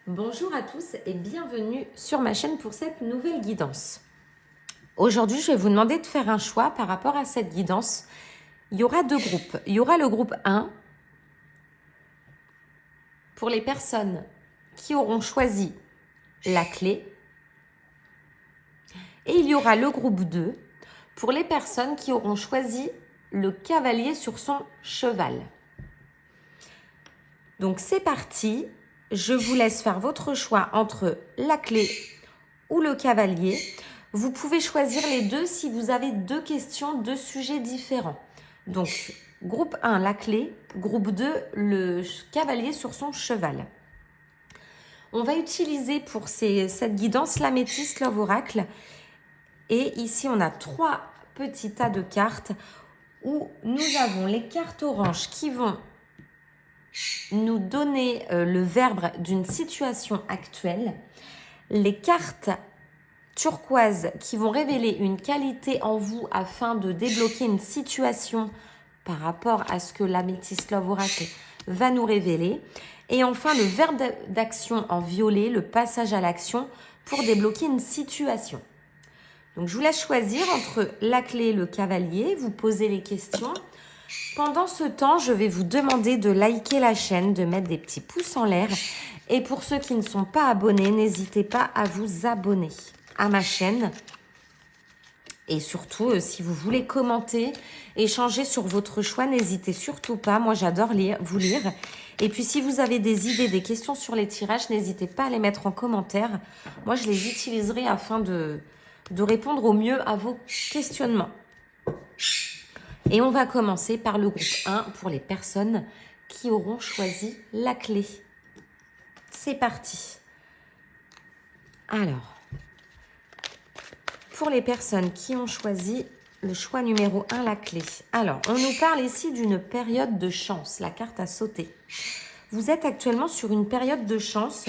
Bonjour à tous et bienvenue sur ma chaîne pour cette nouvelle guidance. Aujourd'hui, je vais vous demander de faire un choix par rapport à cette guidance. Il y aura deux groupes. Il y aura le groupe 1 pour les personnes qui auront choisi la clé. Et il y aura le groupe 2 pour les personnes qui auront choisi le cavalier sur son cheval. Donc c'est parti. Je vous laisse faire votre choix entre la clé ou le cavalier. Vous pouvez choisir les deux si vous avez deux questions, deux sujets différents. Donc, groupe 1, la clé. Groupe 2, le cavalier sur son cheval. On va utiliser pour cette guidance l'améthyste Love Oracle. Et ici, on a 3 petits tas de cartes où nous avons les cartes oranges qui vont nous donner le verbe d'une situation actuelle. Les cartes turquoises qui vont révéler une qualité en vous afin de débloquer une situation par rapport à ce que l'améthyste Love Oracle va nous révéler. Et enfin, le verbe d'action en violet, le passage à l'action pour débloquer une situation. Donc, je vous laisse choisir entre la clé et le cavalier. Vous posez les questions. Pendant ce temps, je vais vous demander de liker la chaîne, de mettre des petits pouces en l'air. Et pour ceux qui ne sont pas abonnés, n'hésitez pas à vous abonner à ma chaîne. Et surtout, si vous voulez commenter, échanger sur votre choix, n'hésitez surtout pas. Moi, j'adore vous lire. Et puis, si vous avez des idées, des questions sur les tirages, n'hésitez pas à les mettre en commentaire. Moi, je les utiliserai afin de répondre au mieux à vos questionnements. Et on va commencer par le groupe 1 pour les personnes qui auront choisi la clé. C'est parti. Alors, pour les personnes qui ont choisi le choix numéro 1, la clé. Alors, on nous parle ici d'une période de chance, la carte a sauté. Vous êtes actuellement sur une période de chance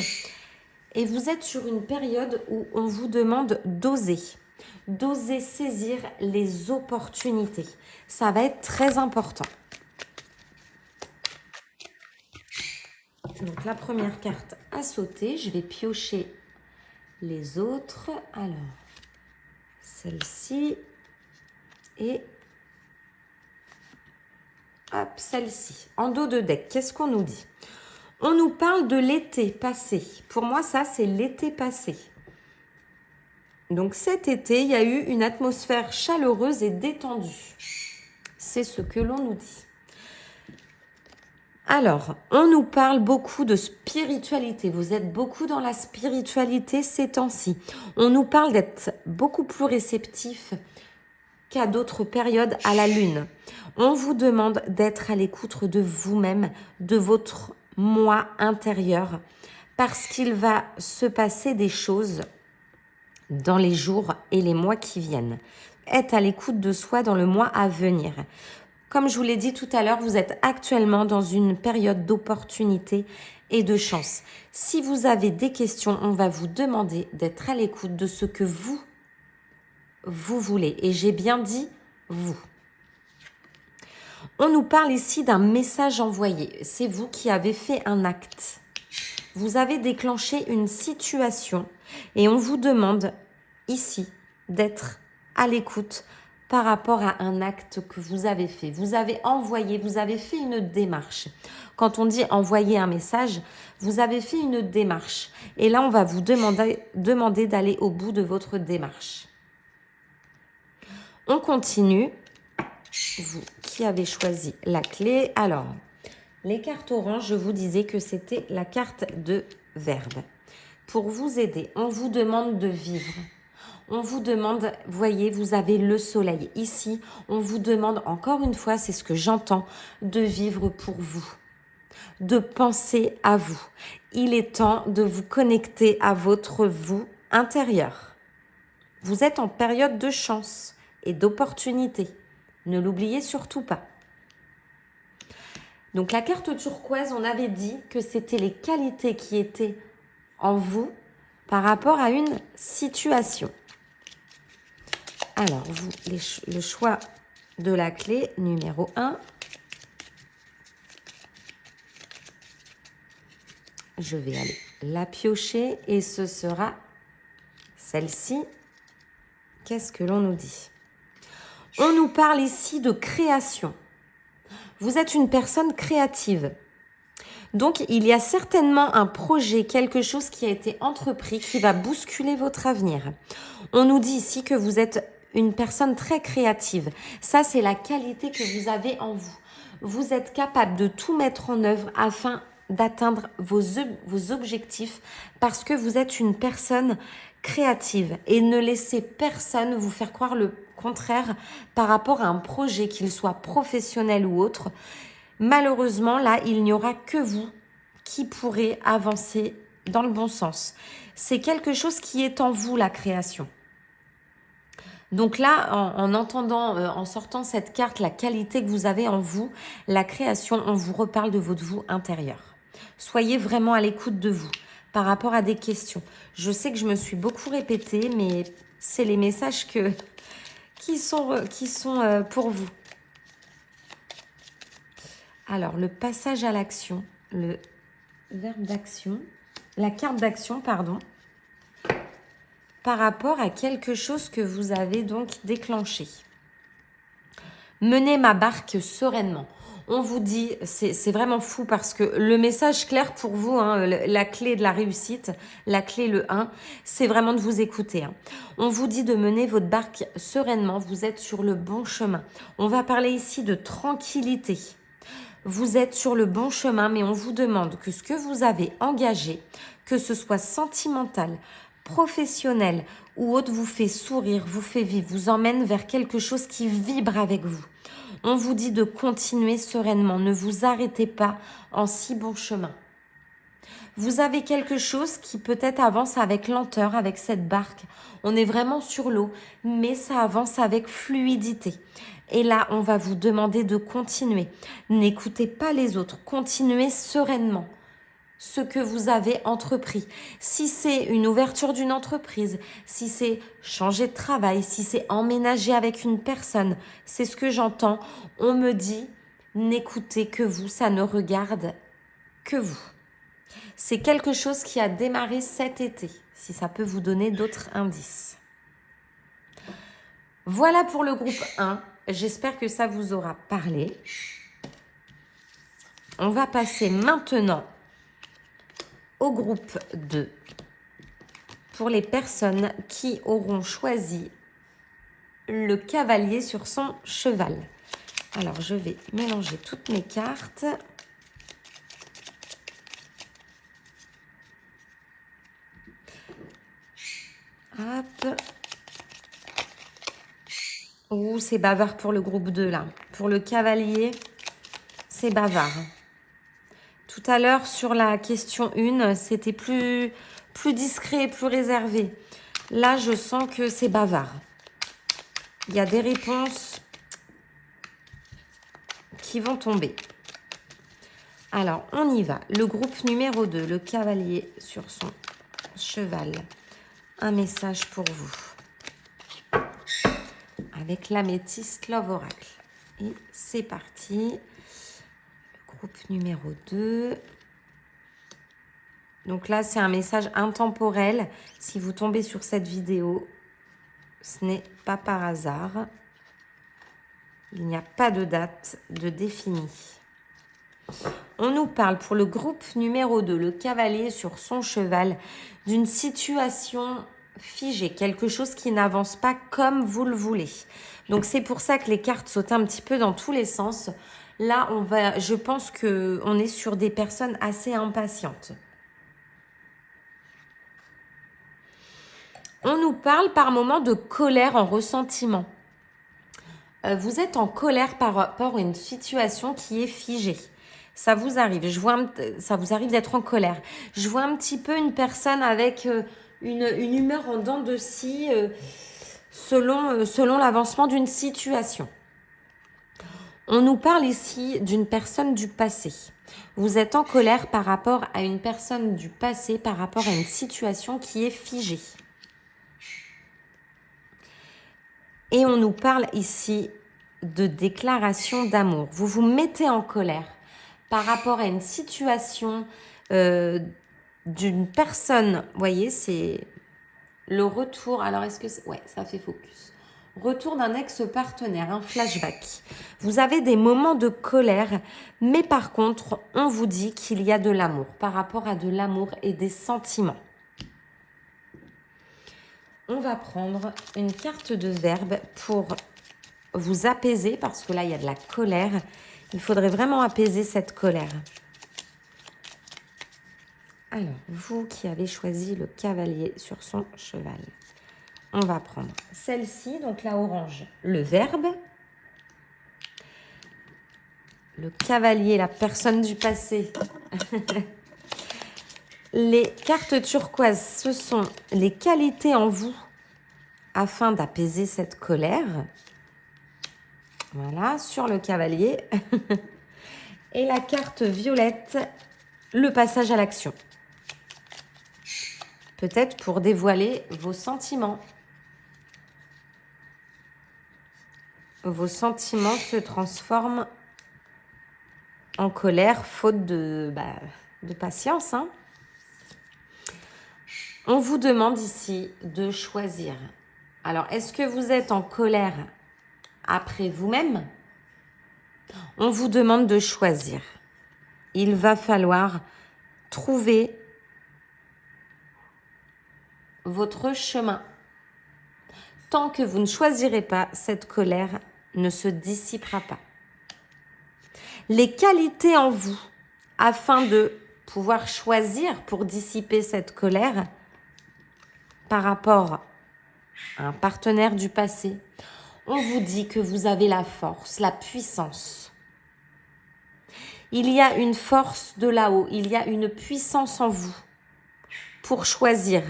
et vous êtes sur une période où on vous demande d'oser. D'oser saisir les opportunités. Ça va être très important. Donc, la première carte a sauté. Je vais piocher les autres. Alors, celle-ci et hop, celle-ci. En dos de deck, qu'est-ce qu'on nous dit? On nous parle de l'été passé. Pour moi, ça, c'est l'été passé. Donc, cet été, il y a eu une atmosphère chaleureuse et détendue. C'est ce que l'on nous dit. Alors, on nous parle beaucoup de spiritualité. Vous êtes beaucoup dans la spiritualité ces temps-ci. On nous parle d'être beaucoup plus réceptif qu'à d'autres périodes à la lune. On vous demande d'être à l'écoute de vous-même, de votre moi intérieur, parce qu'il va se passer des choses dans les jours et les mois qui viennent. Être à l'écoute de soi dans le mois à venir. Comme je vous l'ai dit tout à l'heure, vous êtes actuellement dans une période d'opportunité et de chance. Si vous avez des questions, on va vous demander d'être à l'écoute de ce que vous voulez. Et j'ai bien dit vous. On nous parle ici d'un message envoyé. C'est vous qui avez fait un acte. Vous avez déclenché une situation et on vous demande ici d'être à l'écoute par rapport à un acte que vous avez fait. Vous avez envoyé, vous avez fait une démarche. Quand on dit envoyer un message, vous avez fait une démarche. Et là, on va vous demander d'aller au bout de votre démarche. On continue. Vous qui avez choisi la clé. Alors, les cartes oranges, je vous disais que c'était la carte de verbe. Pour vous aider, on vous demande de vivre. On vous demande, voyez, vous avez le soleil. Ici, on vous demande, encore une fois, c'est ce que j'entends, de vivre pour vous. De penser à vous. Il est temps de vous connecter à votre vous intérieur. Vous êtes en période de chance et d'opportunité. Ne l'oubliez surtout pas. Donc la carte turquoise, on avait dit que c'était les qualités qui étaient en vous par rapport à une situation. Alors, vous, le choix de la clé numéro 1. Je vais aller la piocher et ce sera celle-ci. Qu'est-ce que l'on nous dit? On nous parle ici de création. Vous êtes une personne créative. Donc, il y a certainement un projet, quelque chose qui a été entrepris qui va bousculer votre avenir. On nous dit ici que vous êtes une personne très créative. Ça, c'est la qualité que vous avez en vous. Vous êtes capable de tout mettre en œuvre afin d'atteindre vos objectifs parce que vous êtes une personne créative et ne laissez personne vous faire croire le contraire par rapport à un projet, qu'il soit professionnel ou autre. Malheureusement, là, il n'y aura que vous qui pourrez avancer dans le bon sens. C'est quelque chose qui est en vous, la création. Donc là, en entendant, en sortant cette carte, la qualité que vous avez en vous, la création, on vous reparle de votre vous intérieur. Soyez vraiment à l'écoute de vous par rapport à des questions. Je sais que je me suis beaucoup répétée, mais c'est les messages qui sont pour vous. Alors, le passage à l'action, le verbe d'action, la carte d'action, pardon, par rapport à quelque chose que vous avez donc déclenché. Menez ma barque sereinement. On vous dit, c'est vraiment fou parce que le message clair pour vous, hein, la clé de la réussite, la clé le 1, c'est vraiment de vous écouter. Hein. On vous dit de mener votre barque sereinement, vous êtes sur le bon chemin. On va parler ici de tranquillité. Vous êtes sur le bon chemin, mais on vous demande que ce que vous avez engagé, que ce soit sentimental, professionnel ou autre, vous fait sourire, vous fait vivre, vous emmène vers quelque chose qui vibre avec vous. On vous dit de continuer sereinement, ne vous arrêtez pas en si bon chemin. Vous avez quelque chose qui peut-être avance avec lenteur, avec cette barque. On est vraiment sur l'eau, mais ça avance avec fluidité. Et là, on va vous demander de continuer. N'écoutez pas les autres, continuez sereinement ce que vous avez entrepris. Si c'est une ouverture d'une entreprise, si c'est changer de travail, si c'est emménager avec une personne, c'est ce que j'entends. On me dit, n'écoutez que vous, ça ne regarde que vous. C'est quelque chose qui a démarré cet été, si ça peut vous donner d'autres indices. Voilà pour le groupe 1. J'espère que ça vous aura parlé. On va passer maintenant au groupe 2 pour les personnes qui auront choisi le cavalier sur son cheval. Alors, je vais mélanger toutes mes cartes. Hop. Ouh, c'est bavard pour le groupe 2, là. Pour le cavalier, c'est bavard. Tout à l'heure, sur la question 1, c'était plus discret, plus réservé. Là, je sens que c'est bavard. Il y a des réponses qui vont tomber. Alors, on y va. Le groupe numéro 2, le cavalier sur son cheval. Un message pour vous. Avec l'améthyste Love Oracle. Et c'est parti. Groupe numéro 2. Donc là, c'est un message intemporel. Si vous tombez sur cette vidéo, ce n'est pas par hasard. Il n'y a pas de date de définie. On nous parle pour le groupe numéro 2, le cavalier sur son cheval, d'une situation figée, quelque chose qui n'avance pas comme vous le voulez. Donc c'est pour ça que les cartes sautent un petit peu dans tous les sens. Là, je pense qu'on est sur des personnes assez impatientes. On nous parle par moments de colère en ressentiment. Vous êtes en colère par rapport à une situation qui est figée. Ça vous arrive. Ça vous arrive d'être en colère. Je vois un petit peu une personne avec une humeur en dents de scie selon l'avancement d'une situation. On nous parle ici d'une personne du passé. Vous êtes en colère par rapport à une personne du passé, par rapport à une situation qui est figée. Et on nous parle ici de déclaration d'amour. Vous vous mettez en colère par rapport à une situation d'une personne. Vous voyez, c'est le retour. Alors, est-ce que c'est... Ouais, ça fait focus. Retour d'un ex-partenaire, un flashback. Vous avez des moments de colère, mais par contre, on vous dit qu'il y a de l'amour par rapport à de l'amour et des sentiments. On va prendre une carte de verbe pour vous apaiser parce que là, il y a de la colère. Il faudrait vraiment apaiser cette colère. Alors, vous qui avez choisi le cavalier sur son cheval, on va prendre celle-ci, donc la orange, le verbe. Le cavalier, la personne du passé. Les cartes turquoises, ce sont les qualités en vous afin d'apaiser cette colère. Voilà, sur le cavalier. Et la carte violette, le passage à l'action. Peut-être pour dévoiler vos sentiments. Vos sentiments se transforment en colère, faute de patience. Hein. On vous demande ici de choisir. Alors, est-ce que vous êtes en colère après vous-même? On vous demande de choisir. Il va falloir trouver votre chemin. Tant que vous ne choisirez pas, cette colère ne se dissipera pas. Les qualités en vous, afin de pouvoir choisir pour dissiper cette colère par rapport à un partenaire du passé, on vous dit que vous avez la force, la puissance. Il y a une force de là-haut, il y a une puissance en vous pour choisir,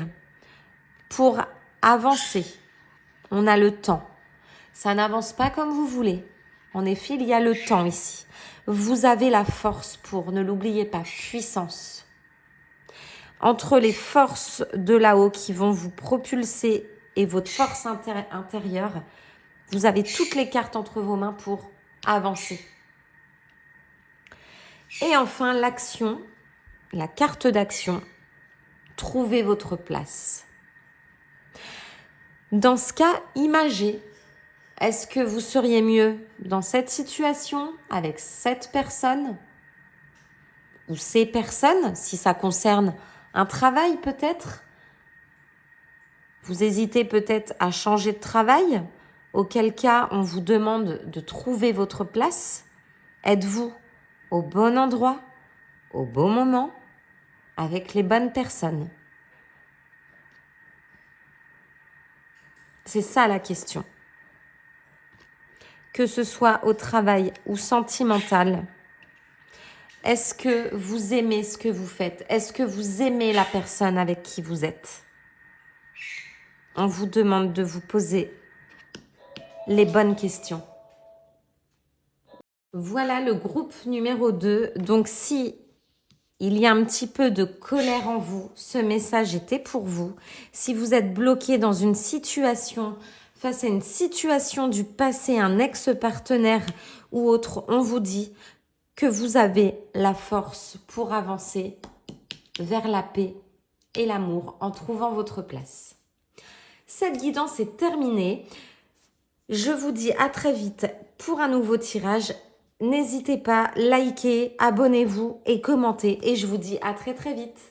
pour avancer. On a le temps. Ça n'avance pas comme vous voulez. En effet, il y a le temps ici. Vous avez la force pour, ne l'oubliez pas, puissance. Entre les forces de là-haut qui vont vous propulser et votre force intérieure, vous avez toutes les cartes entre vos mains pour avancer. Et enfin, l'action, la carte d'action, trouvez votre place. Dans ce cas, imagez, est-ce que vous seriez mieux dans cette situation avec cette personne ou ces personnes, si ça concerne un travail peut-être? Vous hésitez peut-être à changer de travail, auquel cas on vous demande de trouver votre place. Êtes-vous au bon endroit, au bon moment, avec les bonnes personnes? C'est ça la question. Que ce soit au travail ou sentimental, est-ce que vous aimez ce que vous faites? Est-ce que vous aimez la personne avec qui vous êtes? On vous demande de vous poser les bonnes questions. Voilà le groupe numéro 2. Donc, si il y a un petit peu de colère en vous, ce message était pour vous. Si vous êtes bloqué dans une situation, face à une situation du passé, un ex-partenaire ou autre, on vous dit que vous avez la force pour avancer vers la paix et l'amour en trouvant votre place. Cette guidance est terminée. Je vous dis à très vite pour un nouveau tirage. N'hésitez pas, likez, abonnez-vous et commentez. Et je vous dis à très très vite.